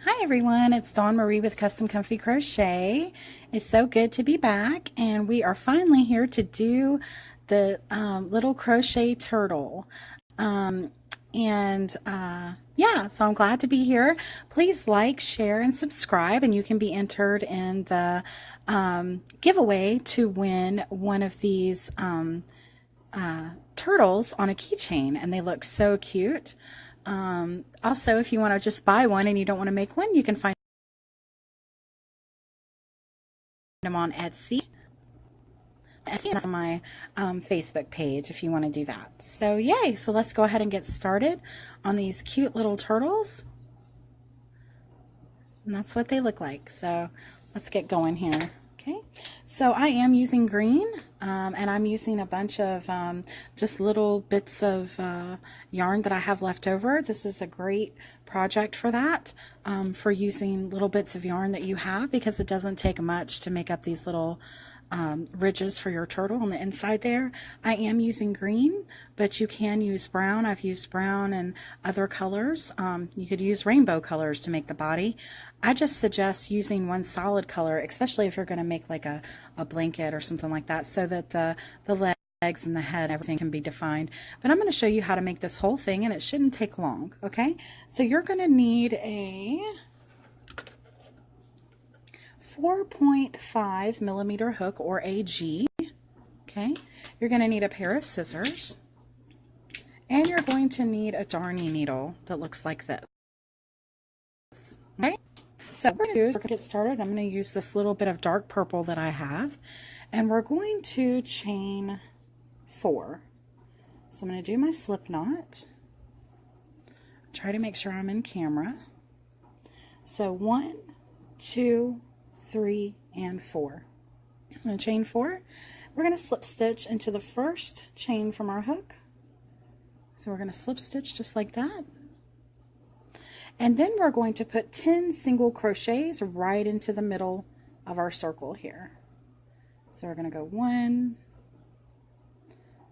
Hi everyone, it's Dawn Marie with Custom Comfy Crochet. It's so good to be back, and we are finally here to do the little crochet turtle. Yeah, so I'm glad to be here. Please like, share, and subscribe, and you can be entered in the giveaway to win one of these turtles on a keychain, and they look so cute. Also, if you want to just buy one and you don't want to make one, you can find them on Etsy. Etsy is on my Facebook page if you want to do that. So yay, so let's go ahead and get started on these cute little turtles. And that's what they look like. So let's get going here. Okay, so I am using green, and I'm using a bunch of just little bits of yarn that I have left over. This is a great project for that, for using little bits of yarn that you have, because it doesn't take much to make up these little ridges for your turtle on the inside there. I am using green, but you can use brown. I've used brown and other colors. You could use rainbow colors to make the body. I just suggest using one solid color, especially if you're going to make like a blanket or something like that, so that the legs and the head, everything can be defined. But I'm going to show you how to make this whole thing, and it shouldn't take long. Okay, so you're going to need a 4.5 millimeter hook, or a G. Okay, you're going to need a pair of scissors, and you're going to need a darning needle that looks like this. Okay, so what we're going to do is we're going to get started. I'm going to use this little bit of dark purple that I have, and we're going to chain 4. So I'm going to do my slip knot. Try to make sure I'm in camera. So 1, 2, 3, and 4. I'm going to chain 4. We're going to slip stitch into the first chain from our hook. So we're going to slip stitch just like that. And then we're going to put 10 single crochets right into the middle of our circle here. So we're going to go 1,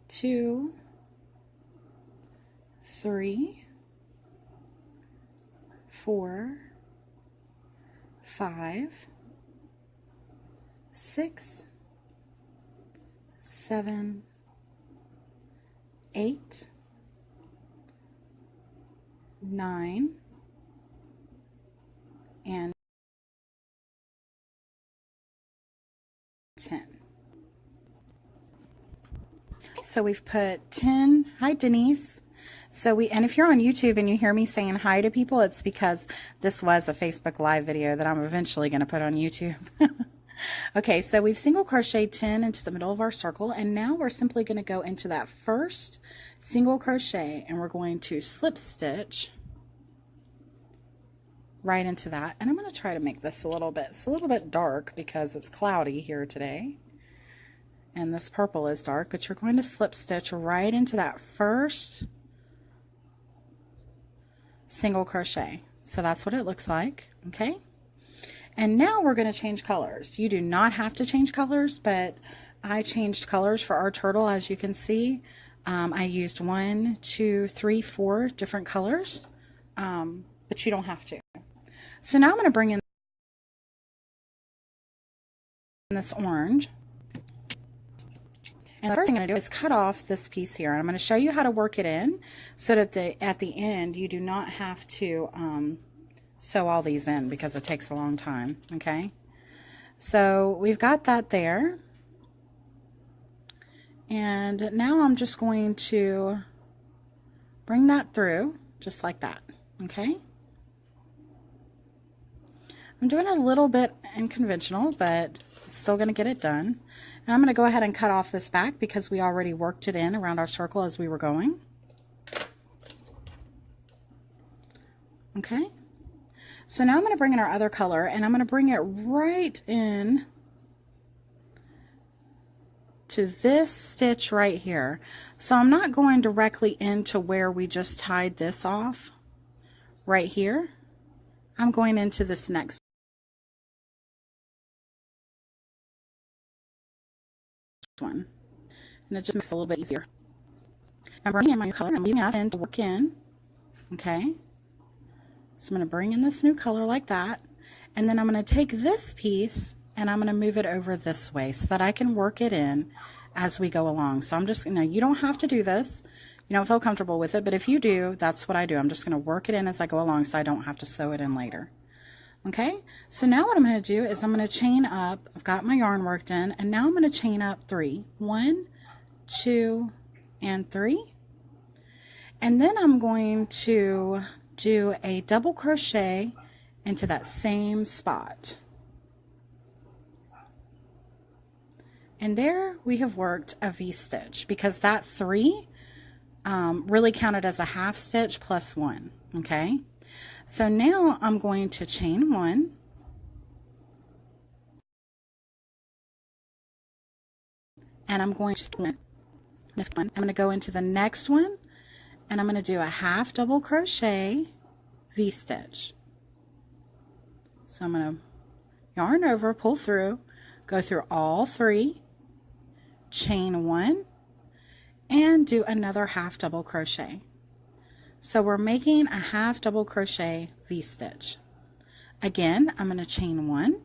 2, 3, 4, 5, 6, 7, 8, 9, and 10. So we've put 10. Hi, Denise. And if you're on YouTube and you hear me saying hi to people, it's because this was a Facebook Live video that I'm eventually going to put on YouTube. Okay, so we've single crocheted 10 into the middle of our circle, and now we're simply going to go into that first single crochet, and we're going to slip stitch right into that. And I'm going to try to make this it's a little bit dark because it's cloudy here today, and this purple is dark, but you're going to slip stitch right into that first single crochet. So that's what it looks like. Okay, and now we're going to change colors. You do not have to change colors, but I changed colors for our turtle. As you can see, I used 1, 2, 3, 4 different colors, but you don't have to. So now I'm going to bring in this orange, and the first thing I'm going to do is cut off this piece here. I'm going to show you how to work it in so that at the end you do not have to sew all these in, because it takes a long time. Okay, so we've got that there, and now I'm just going to bring that through just like that. Okay, I'm doing a little bit unconventional, but still going to get it done. And I'm going to go ahead and cut off this back because we already worked it in around our circle as we were going. Okay, so now I'm going to bring in our other color, and I'm going to bring it right in to this stitch right here. So I'm not going directly into where we just tied this off right here. I'm going into this next one, and it just makes it a little bit easier. I'm bringing in my color and leaving enough in to work in. Okay, So I'm going to bring in this new color like that, and then I'm going to take this piece and I'm going to move it over this way so that I can work it in as we go along. So I'm just, you don't have to do this. You don't feel comfortable with it, but if you do, that's what I do. I'm just going to work it in as I go along so I don't have to sew it in later. Okay, so now what I'm going to do is I'm going to chain up. I've got my yarn worked in, and now I'm going to chain up 3. 1, 2, and 3. And then I'm going to do a double crochet into that same spot. And there we have worked a V-stitch because that 3 really counted as a half stitch plus 1. Okay, so now I'm going to chain 1, and I'm going to I'm going to go into the next one, and I'm going to do a half double crochet V-stitch. So I'm going to yarn over, pull through, go through all 3, chain 1, and do another half double crochet. So we're making a half double crochet V-stitch. Again, I'm going to chain 1,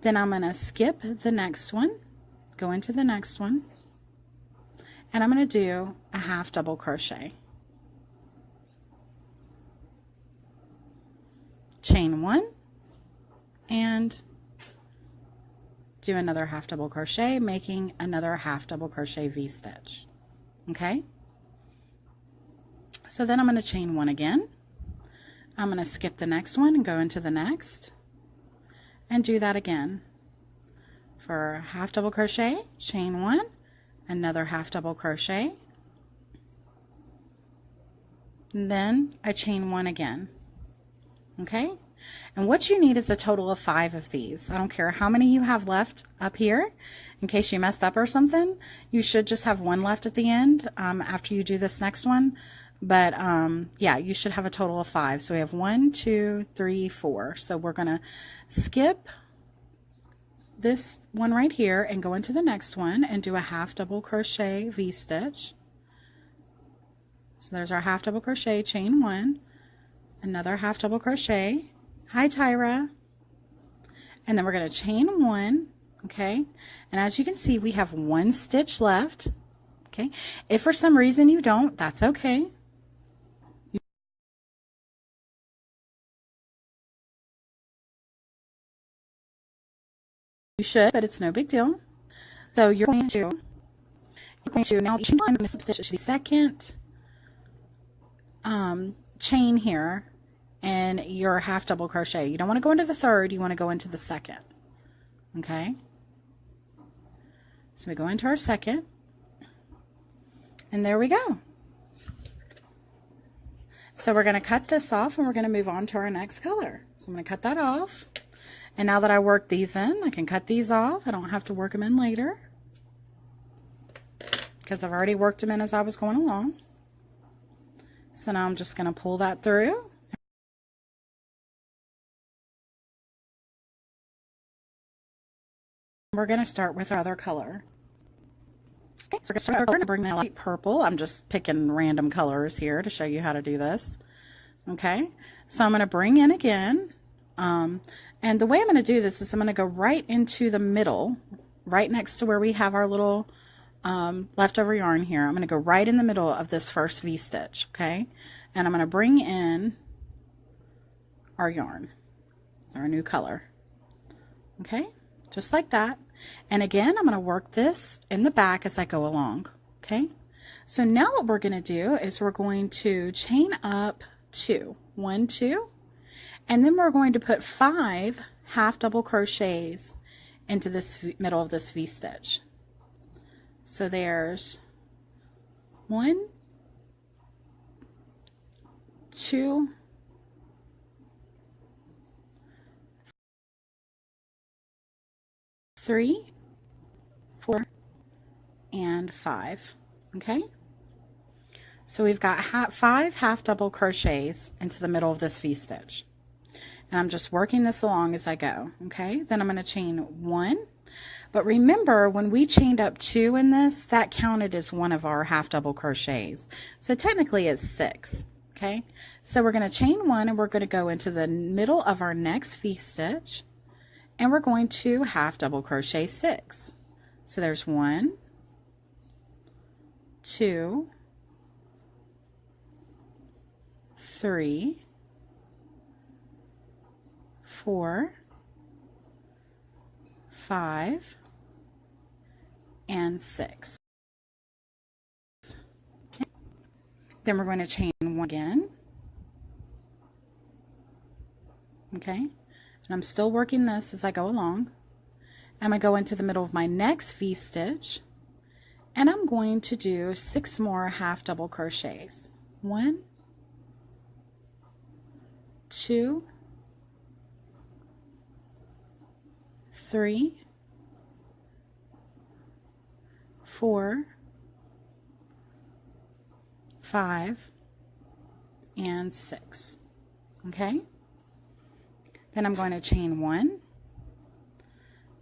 then I'm going to skip the next one, go into the next one, and I'm going to do a half double crochet. Chain 1 and do another half double crochet, making another half double crochet V-stitch. Okay, so then I'm going to chain 1 again. I'm going to skip the next one and go into the next and do that again for half double crochet, chain 1, another half double crochet, and then I chain 1 again. Okay, and what you need is a total of 5 of these. I don't care how many you have left up here. In case you messed up or something, you should just have 1 left at the end after you do this next one. But yeah, you should have a total of 5. So we have 1, 2, 3, 4. So we're going to skip this one right here and go into the next one and do a half double crochet V-stitch. So there's our half double crochet, chain 1, another half double crochet. Hi Tyra. And then we're going to chain 1. Okay, and as you can see, we have 1 stitch left. Okay, if for some reason you don't, that's okay. You should, but it's no big deal. So you're going to now each one stitch to the second chain here and your half double crochet. You don't want to go into the third, you want to go into the second. Okay, so we go into our second, and there we go. So we're going to cut this off and we're going to move on to our next color. So I'm going to cut that off, and now that I worked these in, I can cut these off. I don't have to work them in later because I've already worked them in as I was going along. So now I'm just going to pull that through. We're going to start with our other color. Okay, so we're going to bring the light purple. I'm just picking random colors here to show you how to do this. Okay, so I'm going to bring in again. And the way I'm going to do this is I'm going to go right into the middle, right next to where we have our little leftover yarn here. I'm going to go right in the middle of this first V-stitch. Okay, and I'm going to bring in our yarn, our new color. Okay, just like that. And again, I'm going to work this in the back as I go along. Okay, so now what we're going to do is we're going to chain up 2, 1, 2, and then we're going to put 5 half double crochets into this middle of this V-stitch. So there's 1, 2, 3, 4, and 5. Okay, so we've got 5 half double crochets into the middle of this V-stitch, and I'm just working this along as I go. Okay, then I'm going to chain 1, but remember when we chained up 2 in this, that counted as one of our half double crochets, so technically it's 6. Okay, so we're going to chain 1 and we're going to go into the middle of our next V-stitch, and we're going to half double crochet 6. So there's 1, 2, 3, 4, 5, and 6. Okay. Then we're going to chain 1 again. Okay, and I'm still working this as I go along. I'm going to go into the middle of my next V-stitch, and I'm going to do 6 more half double crochets. 1, 2, 3, 4, 5, and 6. Okay, then I'm going to chain 1, and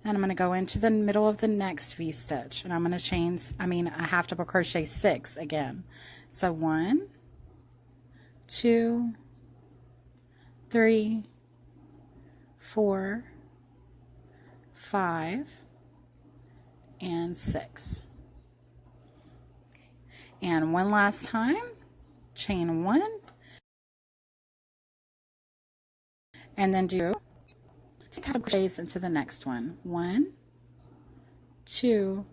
I'm going to go into the middle of the next V-stitch, and I'm going to chain, a half double crochet 6 again. So 1, 2, 3, 4, 5, and 6. And one last time, chain 1, and then do 6 half crochets into the next one. 1, 2,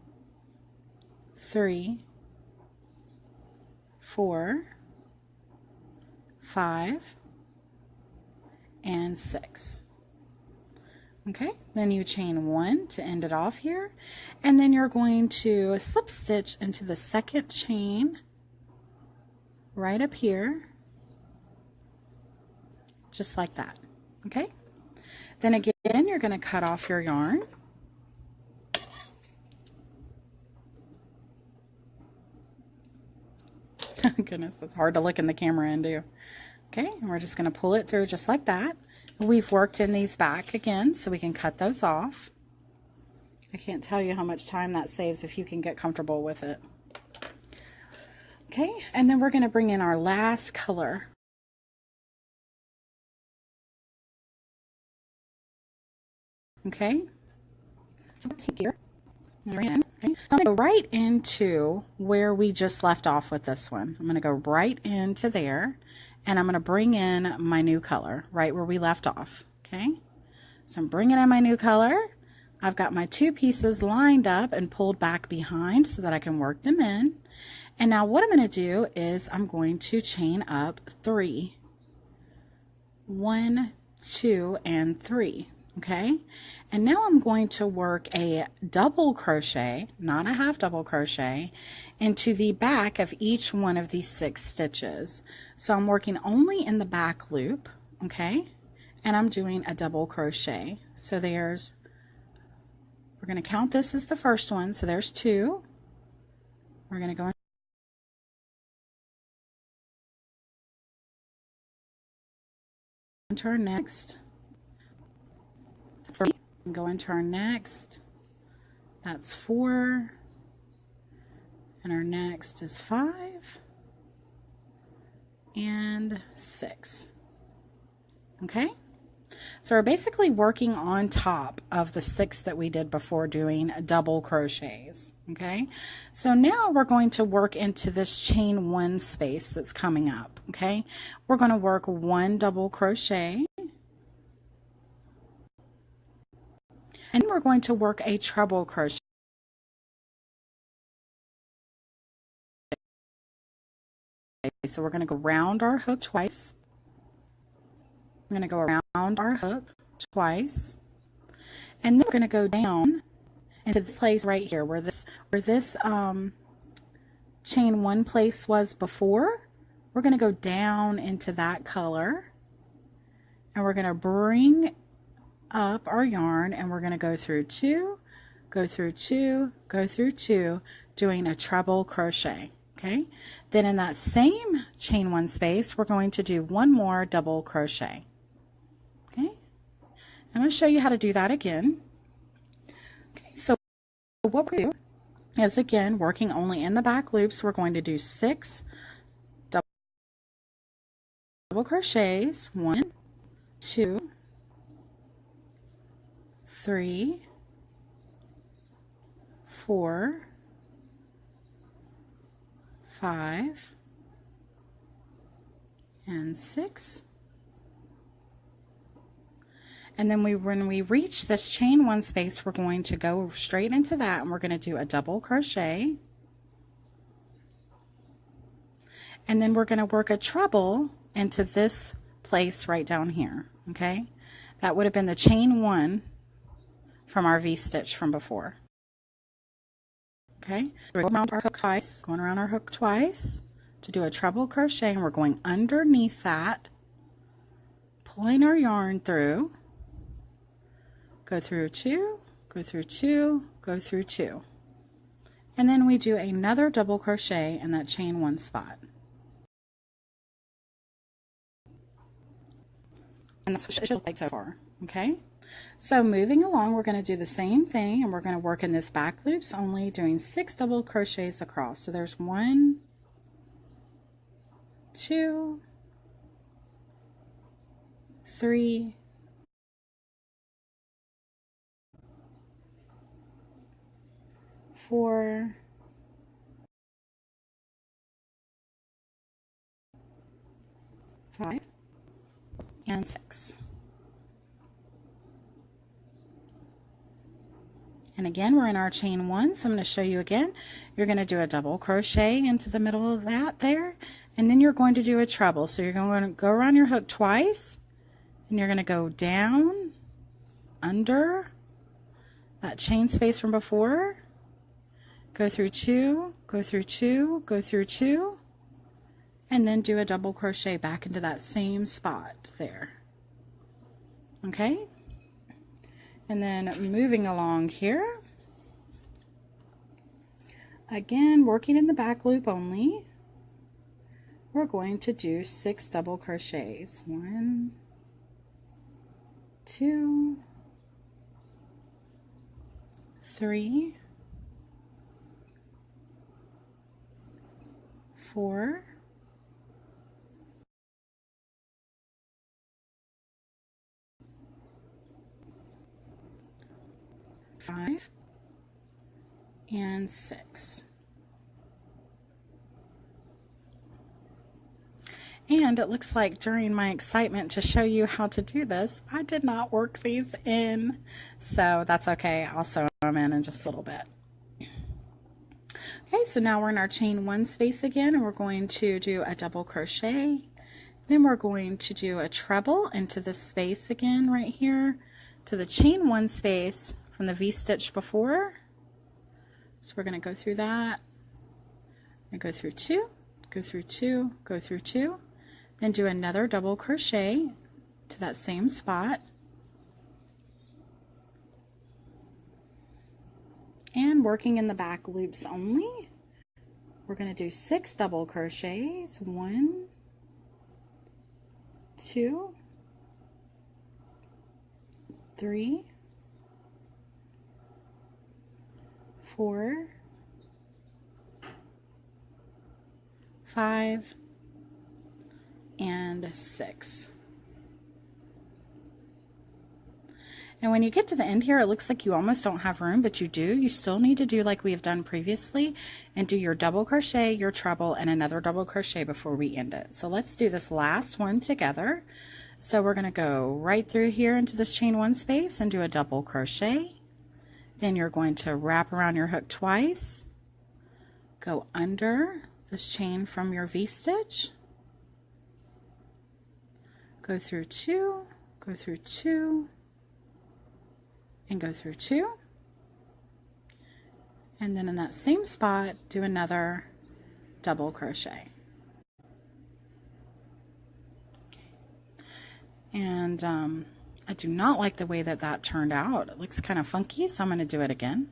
3, 4, 5, and 6. Okay, then you chain 1 to end it off here, and then you're going to slip stitch into the second chain right up here, just like that. Okay, then again you're going to cut off your yarn. Goodness, it's hard to look in the camera and do. Okay, and we're just going to pull it through just like that. We've worked in these back again, so we can cut those off. I can't tell you how much time that saves if you can get comfortable with it. Okay, and then we're going to bring in our last color. Okay, so here. Okay. So I'm going to go right into where we just left off with this one. I'm going to go right into there, and I'm going to bring in my new color right where we left off. Okay, so I'm bringing in my new color. I've got my 2 pieces lined up and pulled back behind so that I can work them in. And now what I'm going to do is I'm going to chain up 3. 1, 2, and 3. Okay, and now I'm going to work a double crochet, not a half double crochet, into the back of each one of these 6 stitches. So I'm working only in the back loop, okay, and I'm doing a double crochet. So we're going to count this as the first one, so there's 2. We're going to go into our next. Go into our next. That's 4, and our next is 5 and 6. Okay, so we're basically working on top of the 6 that we did before doing double crochets. Okay, so now we're going to work into this chain 1 space that's coming up. Okay, we're going to work 1 double crochet, and then we're going to work a treble crochet. So we're going to go around our hook twice. We're going to go around our hook twice, and then we're going to go down into this place right here where this chain 1 place was before. We're going to go down into that color, and we're going to bring up our yarn, and we're going to go through 2, go through 2, go through 2, doing a treble crochet. Okay, then in that same chain 1 space, we're going to do 1 more double crochet. Okay, I'm going to show you how to do that again. Okay, so what we're going to do is, again, working only in the back loops, we're going to do 6 double crochets, 1, 2, 3, 4, 5, and 6. And then when we reach this chain 1 space, we're going to go straight into that and we're going to do a double crochet. And then we're going to work a treble into this place right down here, okay? That would have been the chain 1 from our V-stitch from before. Okay, so we're going around our hook twice, to do a treble crochet, and we're going underneath that, pulling our yarn through, go through 2, go through 2, go through 2. And then we do another double crochet in that chain 1 spot. And that's what it should look like so far, okay? So moving along, we're going to do the same thing, and we're going to work in this back loops only, doing 6 double crochets across. So there's 1, 2, 3, 4, 5, and 6. And again, we're in our chain 1, so I'm going to show you again. You're going to do a double crochet into the middle of that there, and then you're going to do a treble. So you're going to go around your hook twice, and you're going to go down, under that chain space from before, go through 2, go through 2, go through 2, and then do a double crochet back into that same spot there. Okay? And then moving along here, again working in the back loop only, we're going to do 6 double crochets. 1, 2, 3, 4, 5, and 6. And it looks like during my excitement to show you how to do this, I did not work these in, so that's okay. I'll sew them in just a little bit. Okay, so now we're in our chain 1 space again, and we're going to do a double crochet. Then we're going to do a treble into this space again right here to the chain 1 space from the V-stitch before. So we're going to go through that and go through 2, go through 2, go through 2, then do another double crochet to that same spot, and working in the back loops only, we're going to do 6 double crochets. 1, 2, 3, 4, 5, and 6. And when you get to the end here, it looks like you almost don't have room, but you do. You still need to do like we have done previously and do your double crochet, your treble, and another double crochet before we end it. So let's do this last one together. So we're going to go right through here into this chain 1 space and do a double crochet. Then you're going to wrap around your hook twice, go under this chain from your V-stitch, go through 2, go through 2, and go through 2, and then in that same spot do another double crochet. And I do not like the way that that turned out. It looks kind of funky, so I'm going to do it again.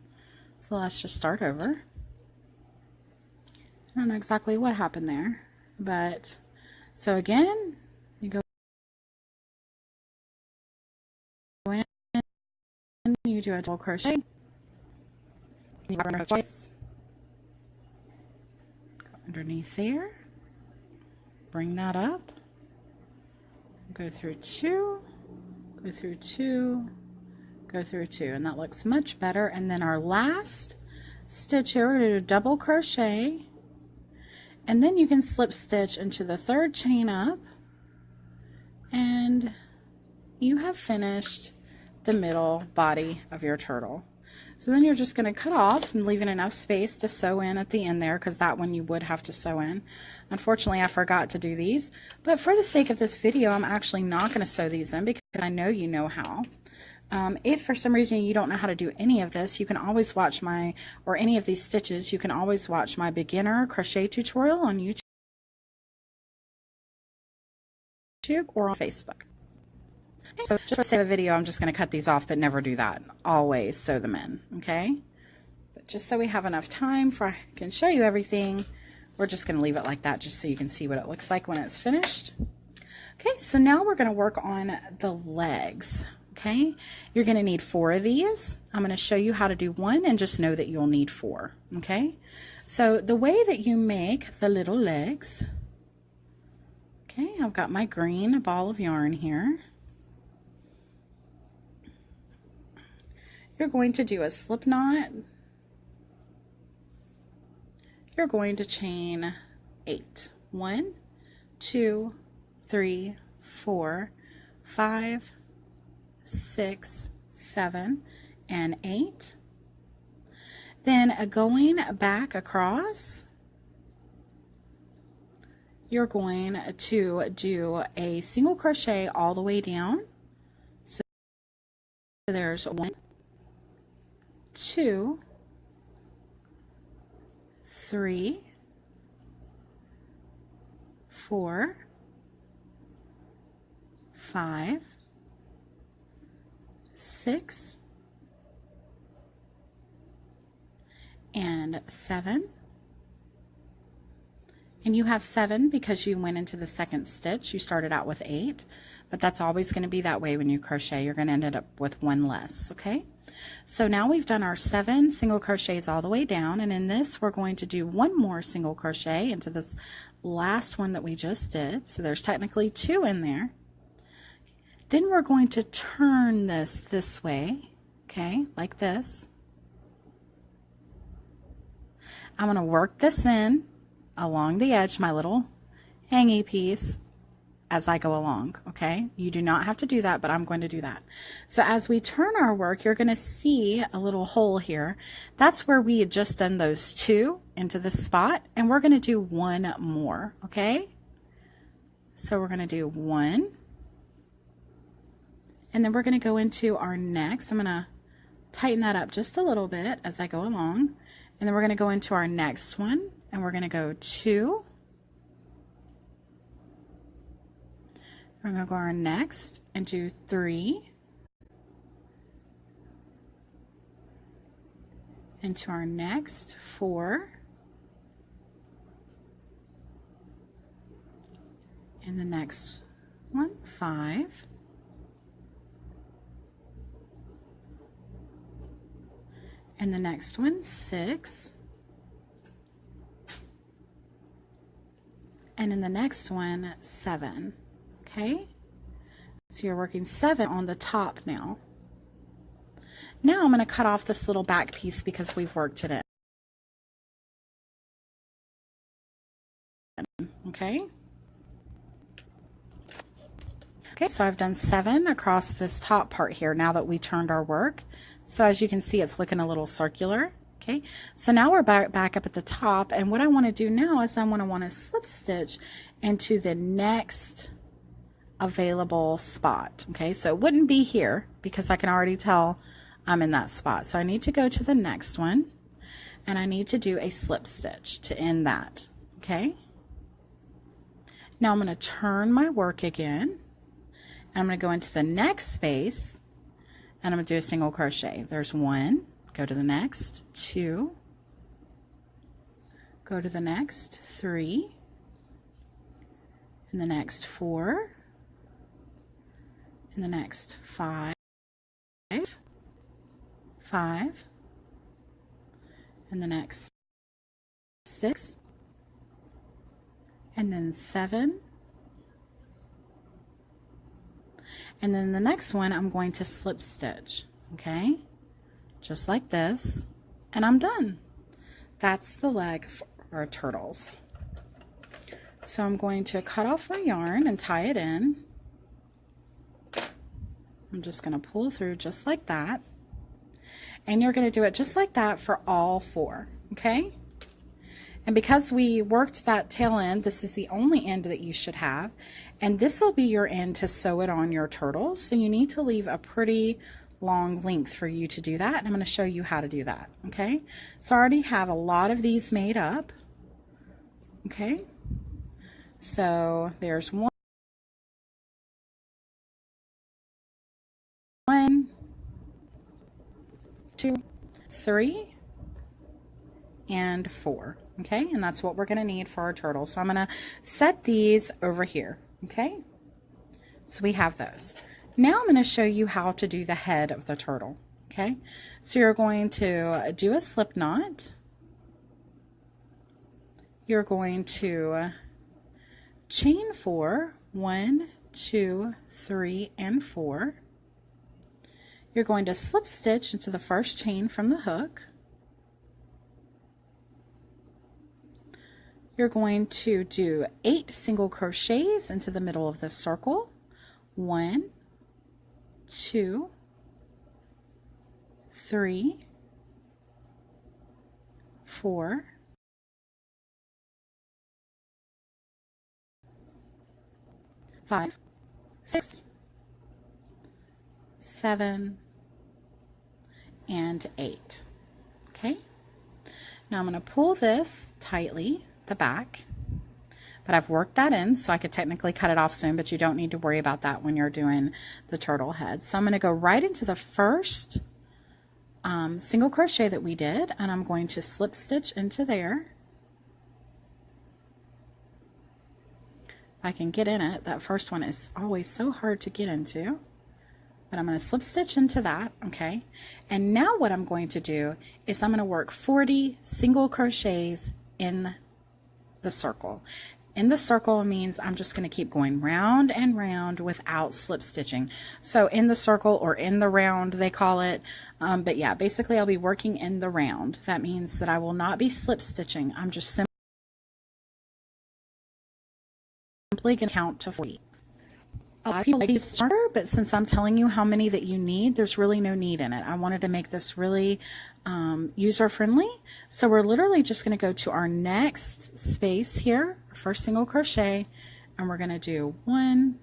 So let's just start over. I don't know exactly what happened there, but so again, you go in, you do a double crochet, you go underneath there, bring that up, go through 2, go through 2, go through 2, and that looks much better. And then our last stitch here, we're going to do double crochet, and then you can slip stitch into the 3rd chain up, and you have finished the middle body of your turtle. So then you're just going to cut off and leaving enough space to sew in at the end there, because that one you would have to sew in. Unfortunately, I forgot to do these, but for the sake of this video, I'm actually not going to sew these in because I know you know how. If for some reason you don't know how to do any of this, you can always watch or any of these stitches, you can always watch my beginner crochet tutorial on YouTube or on Facebook. So just to say the video, I'm just going to cut these off, but never do that. Always sew them in, okay? But just so we have enough time for I can show you everything, we're just going to leave it like that just so you can see what it looks like when it's finished. Okay, so now we're going to work on the legs, okay? You're going to need 4 of these. I'm going to show you how to do 1 and just know that you'll need 4, okay? So the way that you make the little legs, okay, I've got my green ball of yarn here. You're going to do a slip knot. You're going to chain 8. 1, 2, 3, 4, 5, 6, 7, and 8. Then going back across, you're going to do a single crochet all the way down. So there's 1, 2, 3, 4, 5, 6, and 7. And you have 7 because you went into the 2nd stitch. You started out with 8, but that's always going to be that way when you crochet. You're going to end up with 1 less, okay? So now we've done our 7 single crochets all the way down, and in this we're going to do 1 more single crochet into this last one that we just did. So there's technically 2 in there. Then we're going to turn this way, okay, like this. I'm going to work this in along the edge, my little hangy piece, as I go along, okay? You do not have to do that, but I'm going to do that. So as we turn our work, you're going to see a little hole here. That's where we had just done those 2 into the spot, and we're going to do 1 more, okay? So we're going to do 1, and then we're going to go into our next. I'm going to tighten that up just a little bit as I go along, and then we're going to go into our next one, and we're going to go 2. We're going to go our next and do 3, into our next 4, and the next one 5, and the next one 6, and in the next one 7. Okay, so you're working 7 on the top now. Now I'm going to cut off this little back piece because we've worked it in. Okay. Okay, so I've done 7 across this top part here now that we turned our work. So as you can see, it's looking a little circular. Okay, so now we're back up at the top, and what I want to do now is I want to slip stitch into the next available spot. Okay, so it wouldn't be here because I can already tell I'm in that spot. So I need to go to the next one, and I need to do a slip stitch to end that. Okay, now I'm going to turn my work again, and I'm going to go into the next space, and I'm going to do a single crochet. There's 1, go to the next, 2, go to the next, 3, and the next 4, and the next 5, 5, and the next 6, and then 7, And then the next one I'm going to slip stitch, okay, just like this, and I'm done. That's the leg for our turtles. So I'm going to cut off my yarn and tie it in. I'm just going to pull through just like that, and you're going to do it just like that for all 4, okay? And because we worked that tail end, this is the only end that you should have, and this will be your end to sew it on your turtle. So you need to leave a pretty long length for you to do that, and I'm going to show you how to do that, okay? So I already have a lot of these made up, okay? So there's 1, 2, 3, and 4, okay? And that's what we're going to need for our turtle. So I'm going to set these over here, okay? So we have those. Now I'm going to show you how to do the head of the turtle, okay? So you're going to do a slip knot. You're going to chain 4, 1, 2, 3, and 4. You're going to slip stitch into the first chain from the hook. You're going to do 8 single crochets into the middle of the circle. 1, 2, 3, 4, 5, 6, 7, and 8. Okay? Now I'm going to pull this tightly, the back, but I've worked that in, so I could technically cut it off soon, but you don't need to worry about that when you're doing the turtle head. So I'm going to go right into the first single crochet that we did, and I'm going to slip stitch into there. If I can get in it, that first one is always so hard to get into. But I'm going to slip stitch into that, okay? And now what I'm going to do is I'm going to work 40 single crochets in the circle. In the circle means I'm just going to keep going round and round without slip stitching. So in the circle, or in the round they call it, but yeah, basically I'll be working in the round. That means that I will not be slip stitching. I'm just simply going to count to 40. A lot of people like to use starter, but since I'm telling you how many that you need, there's really no need in it. I wanted to make this really user-friendly. So we're literally just going to go to our next space here, first single crochet, and we're going to do 1.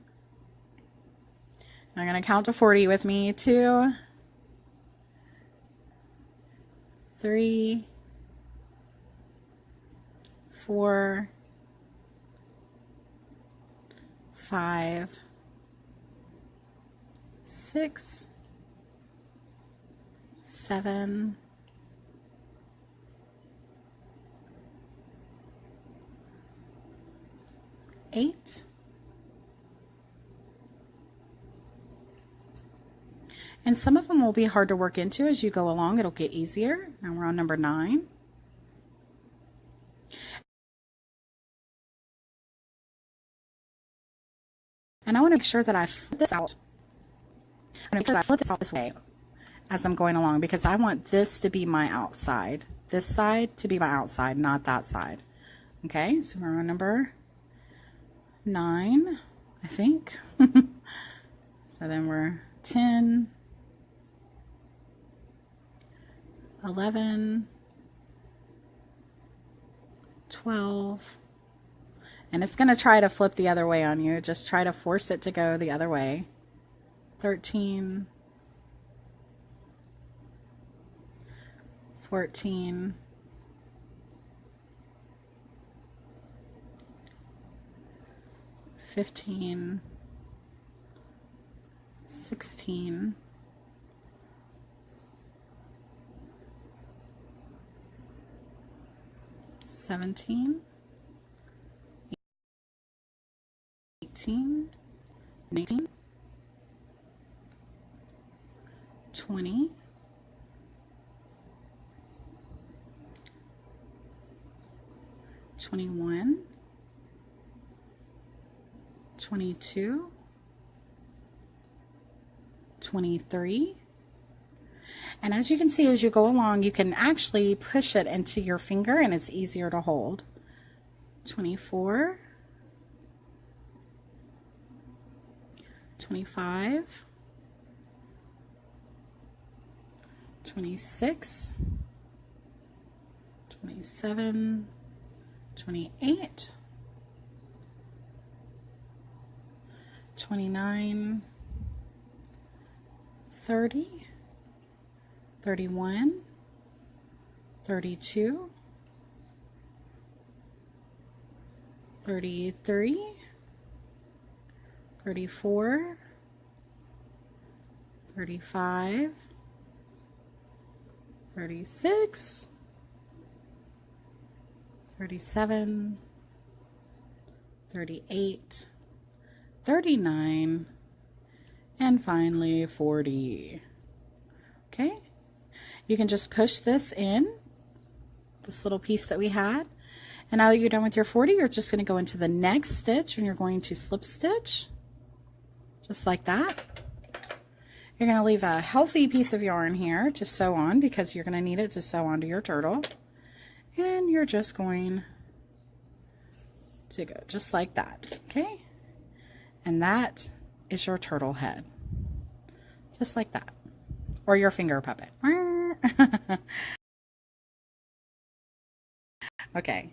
I'm going to count to 40 with me. 2, 3, 4, 5, 6, 7, 8, and some of them will be hard to work into as you go along. It'll get easier. Now we're on number 9. And I want to make sure that I flip this out. I want to make sure that I flip this out this way as I'm going along, because I want this to be my outside. This side to be my outside, not that side. Okay, so we're on number 9, I think. So then we're 10, 11, 12, and it's going to try to flip the other way on you. Just try to force it to go the other way. 13, 14, 15, 16, 17, 18, 19, 20, 21, 22, 23. And as you can see, as you go along, you can actually push it into your finger and it's easier to hold. 24, 25, 26, 27, 28, 29, 30, 31, 32, 33, 34, 35, 36, 37, 38, 39, and finally 40. Okay, you can just push this in, this little piece that we had, and now that you're done with your 40, you're just going to go into the next stitch and you're going to slip stitch, just like that. You're going to leave a healthy piece of yarn here to sew on because you're going to need it to sew onto your turtle. And you're just going to go just like that, okay? And that is your turtle head, just like that, or your finger puppet. Okay,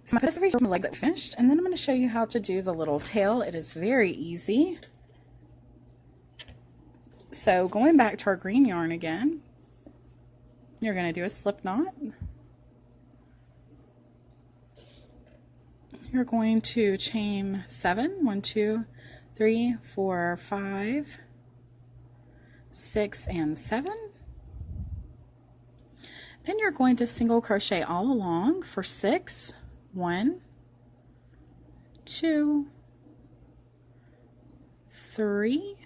so I'm going to put this over here on my leg that finished, and then I'm going to show you how to do the little tail. It is very easy. So going back to our green yarn again, you're going to do a slip knot. You're going to chain 7, 1, 2, 3, 4, 5, 6, and 7. Then you're going to single crochet all along for 6, 1, 2, 3,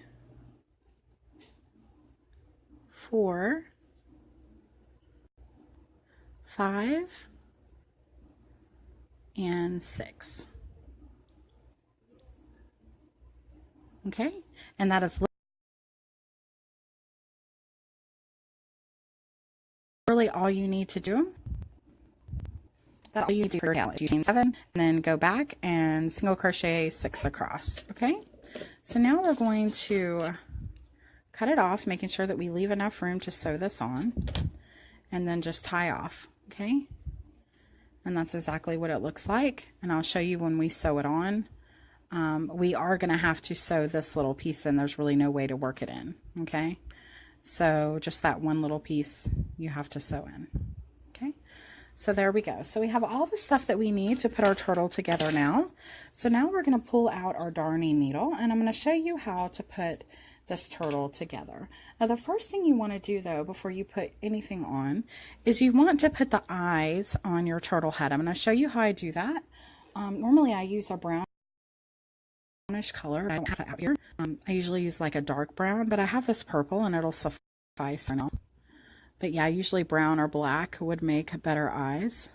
4, 5, and 6. Okay, and that is really all you need to do. That's all you need to do for your tail. You chain 7 and then go back and single crochet 6 across. Okay, so now we're going to cut it off, making sure that we leave enough room to sew this on, and then just tie off. Okay, and that's exactly what it looks like, and I'll show you when we sew it on. We are going to have to sew this little piece in. There's really no way to work it in. Okay, so just that one little piece you have to sew in. Okay, so there we go. So we have all the stuff that we need to put our turtle together now. So now we're going to pull out our darning needle, and I'm going to show you how to put this turtle together. Now the first thing you want to do though before you put anything on is you want to put the eyes on your turtle head. I'm going to show you how I do that. Normally I use a brownish color. I don't have it out here. I usually use like a dark brown, but I have this purple and it'll suffice now. But yeah, usually brown or black would make better eyes.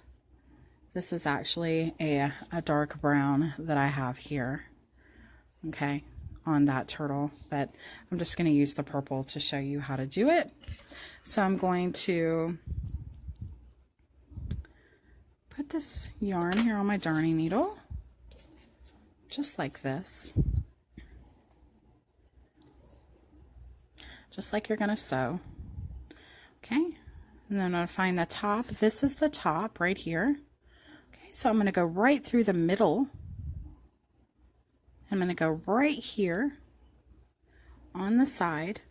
This is actually a dark brown that I have here. Okay, on that turtle, but I'm just going to use the purple to show you how to do it. So I'm going to put this yarn here on my darning needle, just like this, just like you're going to sew. Okay, and then I'm going to find the top. This is the top right here. Okay, so I'm going to go right through the middle. I'm going to go right here on the side,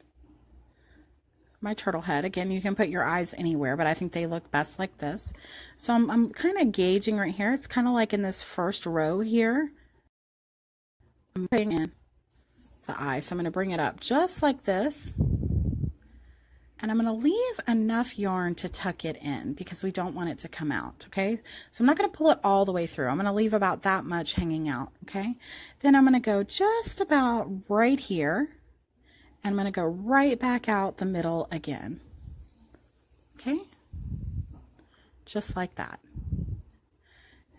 my turtle head. Again, you can put your eyes anywhere, but I think they look best like this. So I'm kind of gauging right here. It's kind of like in this first row here. I'm putting in the eye. So I'm going to bring it up just like this. And I'm going to leave enough yarn to tuck it in because we don't want it to come out, okay? So I'm not going to pull it all the way through. I'm going to leave about that much hanging out, okay? Then I'm going to go just about right here, and I'm going to go right back out the middle again, okay? Just like that.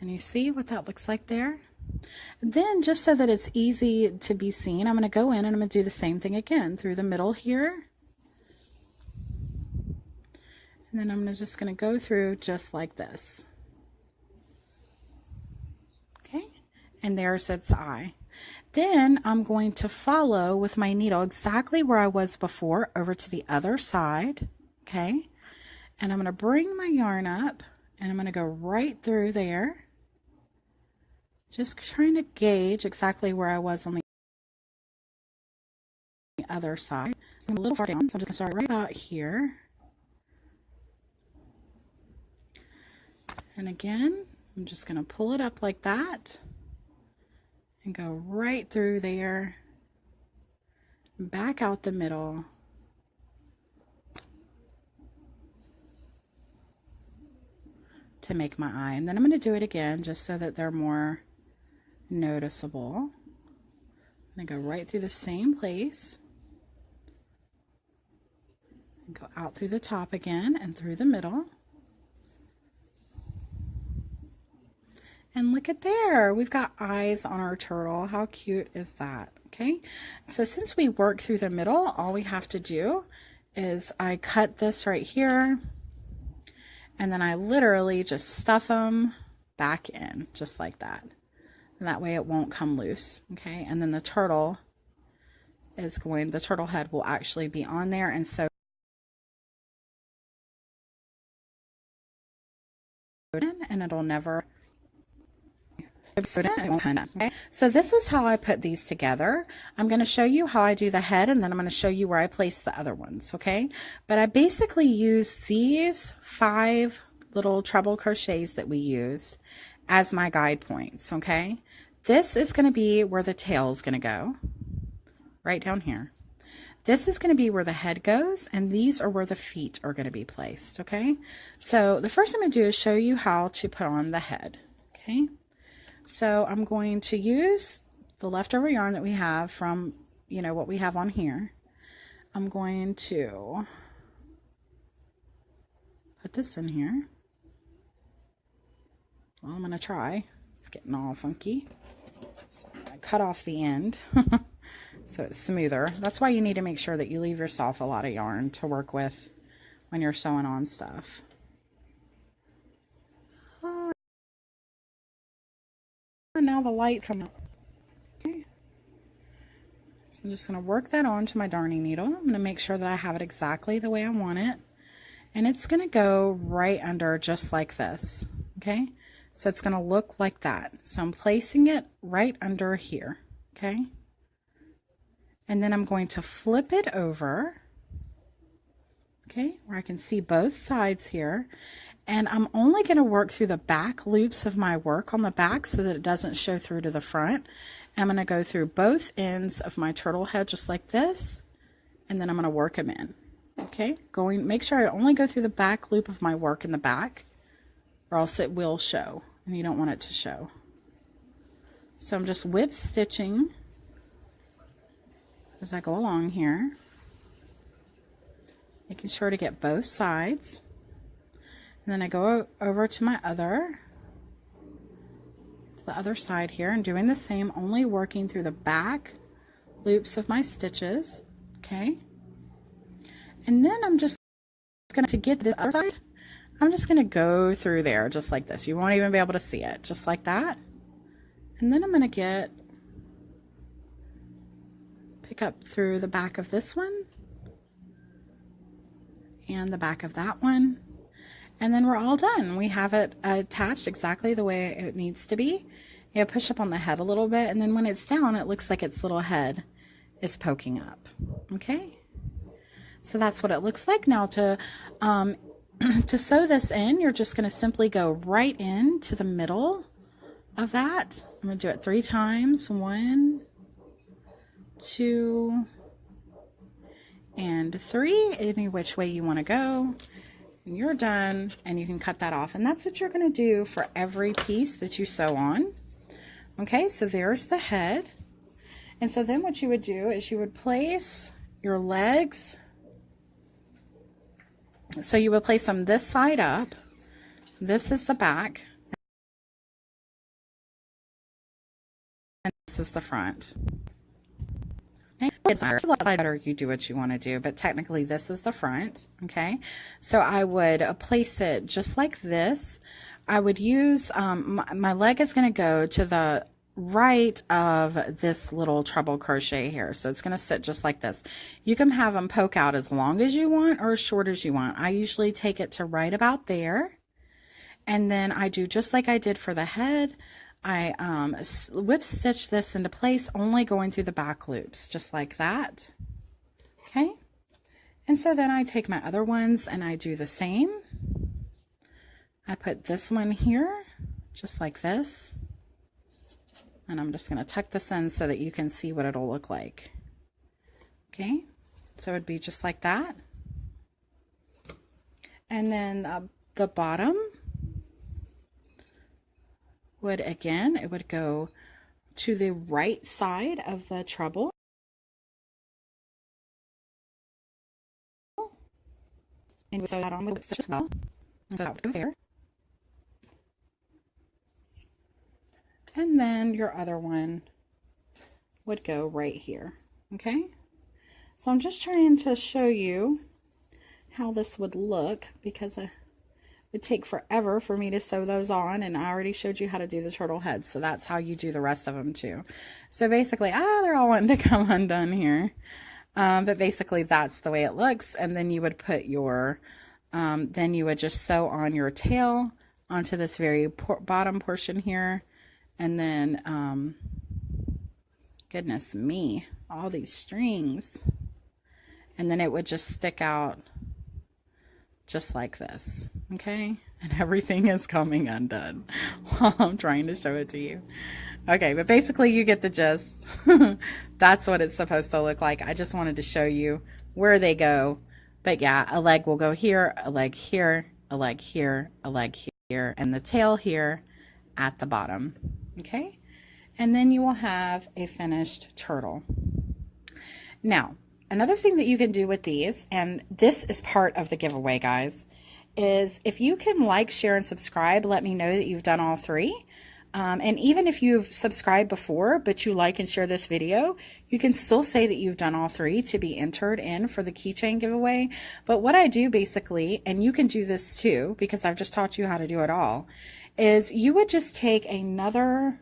And you see what that looks like there? Then, just so that it's easy to be seen, I'm going to go in and I'm going to do the same thing again through the middle here. And then I'm just going to go through just like this. Okay, and there's its eye. Then I'm going to follow with my needle exactly where I was before over to the other side. Okay, and I'm going to bring my yarn up and I'm going to go right through there. Just trying to gauge exactly where I was on the other side. So I'm a little far down, so I'm just going to start right about here. And again, I'm just going to pull it up like that and go right through there, back out the middle, to make my eye. And then I'm going to do it again just so that they're more noticeable. I'm going to go right through the same place and go out through the top again and through the middle. And look at there, we've got eyes on our turtle. How cute is that? Okay, so since we work through the middle, all we have to do is I cut this right here, and then I literally just stuff them back in, just like that. And that way it won't come loose, okay? And then the turtle head will actually be on there, and so and it'll never, okay? So this is how I put these together. I'm going to show you how I do the head, and then I'm going to show you where I place the other ones, okay? But I basically use these 5 little treble crochets that we used as my guide points, okay? This is going to be where the tail is going to go, right down here. This is going to be where the head goes, and these are where the feet are going to be placed, okay? So the first thing I'm going to do is show you how to put on the head, okay? So I'm going to use the leftover yarn that we have from, you know, what we have on here. I'm going to put this in here. Well, I'm going to try. It's getting all funky. So I cut off the end so it's smoother. That's why you need to make sure that you leave yourself a lot of yarn to work with when you're sewing on stuff. And now the light comes up. Okay. So I'm just going to work that onto my darning needle. I'm going to make sure that I have it exactly the way I want it. And it's going to go right under just like this. Okay. So it's going to look like that. So I'm placing it right under here. Okay. And then I'm going to flip it over. Okay. Where I can see both sides here. And I'm only going to work through the back loops of my work on the back so that it doesn't show through to the front. I'm going to go through both ends of my turtle head just like this, and then I'm going to work them in. Okay, make sure I only go through the back loop of my work in the back, or else it will show, and you don't want it to show. So I'm just whip stitching as I go along here, making sure to get both sides. And then I go over to the other side here and doing the same, only working through the back loops of my stitches. Okay. And then I'm just going to get the other side, I'm just going to go through there just like this. You won't even be able to see it, just like that. And then I'm going to pick up through the back of this one and the back of that one. And then we're all done. We have it attached exactly the way it needs to be. You push up on the head a little bit, and then when it's down, it looks like its little head is poking up. Okay? So that's what it looks like. Now to sew this in, you're just going to simply go right into the middle of that. I'm going to do it 3 times. 1, 2, and 3. Any which way you want to go. And you're done, and you can cut that off. And that's what you're going to do for every piece that you sew on. Okay, so there's the head. And so then what you would do is you would place your legs. So you would place them this side up. This is the back. this is the front. Okay, it's better, you do what you want to do, but technically this is the front. Okay, so I would place it just like this. I would use, my leg is going to go to the right of this little treble crochet here, so it's going to sit just like this. You can have them poke out as long as you want or as short as you want. I usually take it to right about there, and then I do just like I did for the head. I whip stitch this into place, only going through the back loops, just like that. Okay, and so then I take my other ones and I do the same. I put this one here, just like this. And I'm just going to tuck this in so that you can see what it'll look like. Okay, so it'd be just like that. And then the bottom would, again, it would go to the right side of the treble. And sew that on with stitch as well. So that would go there. And then your other one would go right here. Okay, so I'm just trying to show you how this would look, because it would take forever for me to sew those on, and I already showed you how to do the turtle head, so that's how you do the rest of them too. So basically, they're all wanting to come undone here, but basically that's the way it looks. And then you would put your then you would just sew on your tail onto this very bottom portion here. And then, goodness me, all these strings. And then it would just stick out just like this, okay? And everything is coming undone while I'm trying to show it to you. Okay, but basically you get the gist. That's what it's supposed to look like. I just wanted to show you where they go. But yeah, a leg will go here, a leg here, a leg here, a leg here, and the tail here at the bottom. Okay, and then you will have a finished turtle. Now, another thing that you can do with these, and this is part of the giveaway, guys, is if you can like, share, and subscribe, let me know that you've done all three. And even if you've subscribed before, but you like and share this video, you can still say that you've done all three to be entered in for the keychain giveaway. But what I do basically, and you can do this too, because I've just taught you how to do it all, is you would just take another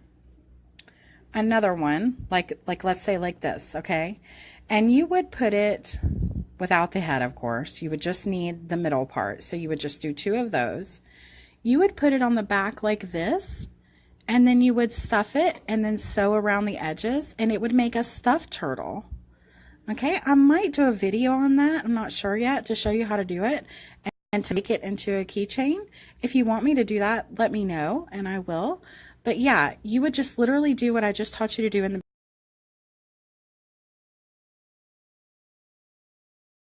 one, like let's say like this, okay? And you would put it without the head, of course. You would just need the middle part. So you would just do 2 of those. You would put it on the back like this, and then you would stuff it and then sew around the edges, and it would make a stuffed turtle. Okay, I might do a video on that. I'm not sure yet, to show you how to do it and to make it into a keychain. If you want me to do that, let me know and I will. But yeah, you would just literally do what I just taught you to do in the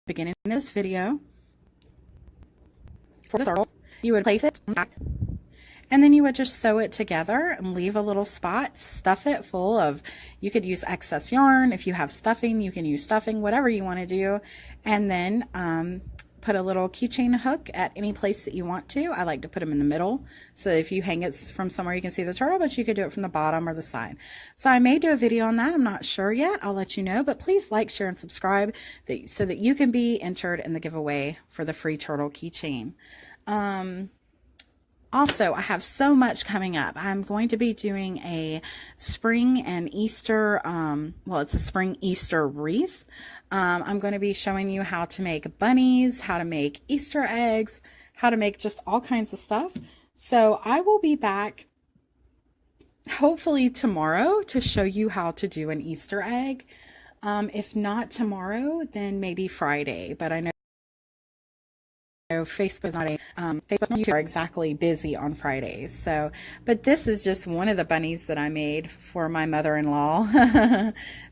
beginning of this video. For the turtle, you would place it back, and then you would just sew it together and leave a little spot, stuff it full of, you could use excess yarn. If you have stuffing, you can use stuffing, whatever you want to do. And then put a little keychain hook at any place that you want to. I like to put them in the middle, so that if you hang it from somewhere you can see the turtle, but you could do it from the bottom or the side. So I may do a video on that. I'm not sure yet. I'll let you know, but please like, share, and subscribe so that you can be entered in the giveaway for the free turtle keychain. Also, I have so much coming up. I'm going to be doing a spring and Easter, well, it's a spring Easter wreath. I'm going to be showing you how to make bunnies, how to make Easter eggs, how to make just all kinds of stuff. So I will be back hopefully tomorrow to show you how to do an Easter egg. If not tomorrow, then maybe Friday, but I know Facebook is not Facebook and YouTube are exactly busy on Fridays. So, but this is just one of the bunnies that I made for my mother-in-law.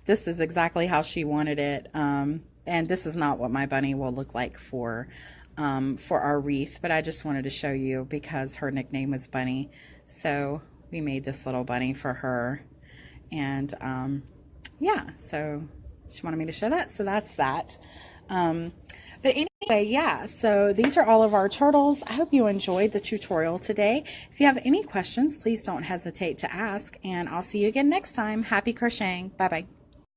This is exactly how she wanted it. And this is not what my bunny will look like for our wreath, but I just wanted to show you because her nickname was Bunny. So we made this little bunny for her. And yeah, so she wanted me to show that. So that's that. But Anyway, yeah, so these are all of our turtles. I hope you enjoyed the tutorial today. If you have any questions, please don't hesitate to ask, and I'll see you again next time. Happy crocheting. Bye-bye.